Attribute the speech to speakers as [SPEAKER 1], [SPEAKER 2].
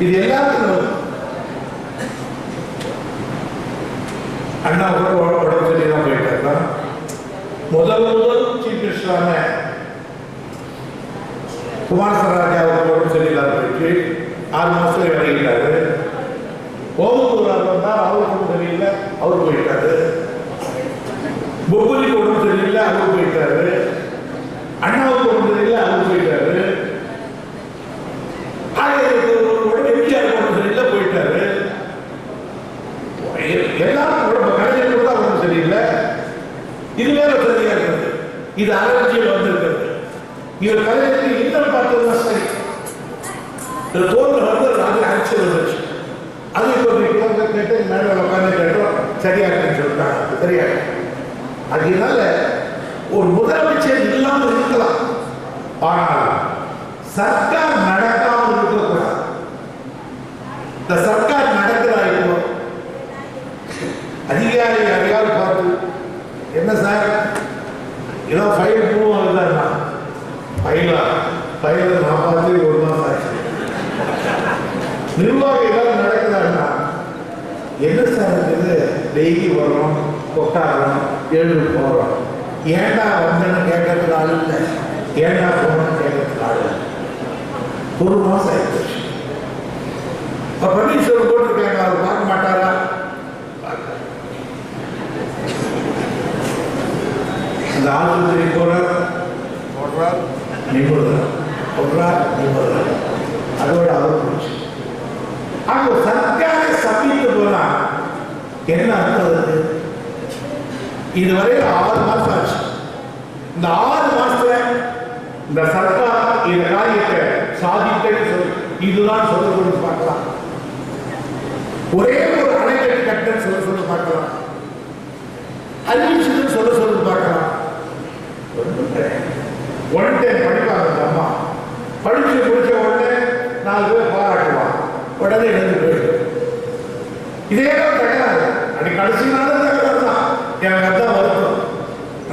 [SPEAKER 1] இது எல்லாத்துக்கும் அண்ணா கூட உடம்பு சரியாக போயிட்டாருன்னா முதல் சீஃப் மினிஸ்டரான குமார் சராஜாவுக்கு உடம்பு சரியில்லாத போயிட்டு 6 மாசத்துல இறங்கிட்டாரு. ஓமந்தூரார் வந்தா அவருக்கு உடம்பு சரியில்லை, அவரு போயிட்டாரு. பொப்புலிக்கு உடம்பு சரியில்லை, அவரு போயிட்டாரு. அண்ணாவுக்கு உடம்பு சரியில்லை, அவரு போயிட்டாரு. எம்ஜிஆர் உடம்பு சரியில்லை, போயிட்டாரு. எல்லாரும் கலைஞர் கூட உடம்பு சரியில்லை. இது வேற சரியா இருக்கிறது. இது அலர்ஜியில் வந்திருக்கிறது. இவர் கலைஞருக்கு இன்னும் பார்த்ததுதான் சரி. தோல்ல வந்து அது ஆட்சியில் வந்துருச்சு. அது இப்போ கேட்டு மேலே உட்காந்து கேட்டோம் சரியா இருக்குன்னு சொல்லிட்டாங்க. சரியா அதனால ஒரு முதலமைச்சர் இல்லாமல் இருக்கலாம், ஆனால் சர்க்கார் நடக்காமல் இருக்கக்கூடாது. இந்த சர்க்கார் நடக்கிறா இப்போ அதிகாரி யாரையாவது பார்த்து என்ன சார் ஏதோ ஃபைல் மூவ் ஆகுதா ஃபைலை நான் பார்த்து 1 மாதம் ஆச்சு. நிர்வாகம் ஏதாவது நடக்குதான்னா என்ன சார் இருக்குது, டெய்லி வர்றோம், கொட்டாடுறோம், எழுந்து போகிறோம். ஏண்டா வந்தேன்னு கேட்கறதுக்கு ஆள் இல்லை, ஏண்டா போகணும்னு கேட்கறதுக்கு ஆள் இல்லை. 1 மாதம் ஆயிடுச்சு. இப்போ பன்னீர்செல்வம் போட்டிருக்காங்க, அவர் பார்க்க மாட்டாரா? அந்த ஆஸ்பத்திரி போடுறார் நிபுணர் அதோட அவர் போச்சு. அங்க சர்க்காரை சபித்து போனா என்ன அர்த்தம்? இதுவரை 6 மாசம் ஆச்சு. இந்த 6 மாசத்துல இந்த சர்க்கார் இந்த காரியத்தை சாதித்தேன்னு சொல்லி இதுதான் சொல்ல பார்க்கலாம். ஒரே ஒரு அணைக்கட்டு கட்டணம் சொல்ல பார்க்கலாம், அறிவிச்சு சொல்ல பார்க்கலாம். ஒன் டைம் படிப்பாங்க அந்த அம்மா, படிச்சு முடிச்ச உடனே 4 பேர் பாராட்டுவான், உடனே எழுந்து போயிடும். இதே கிடையாது. அன்னைக்கு கடைசி நாள்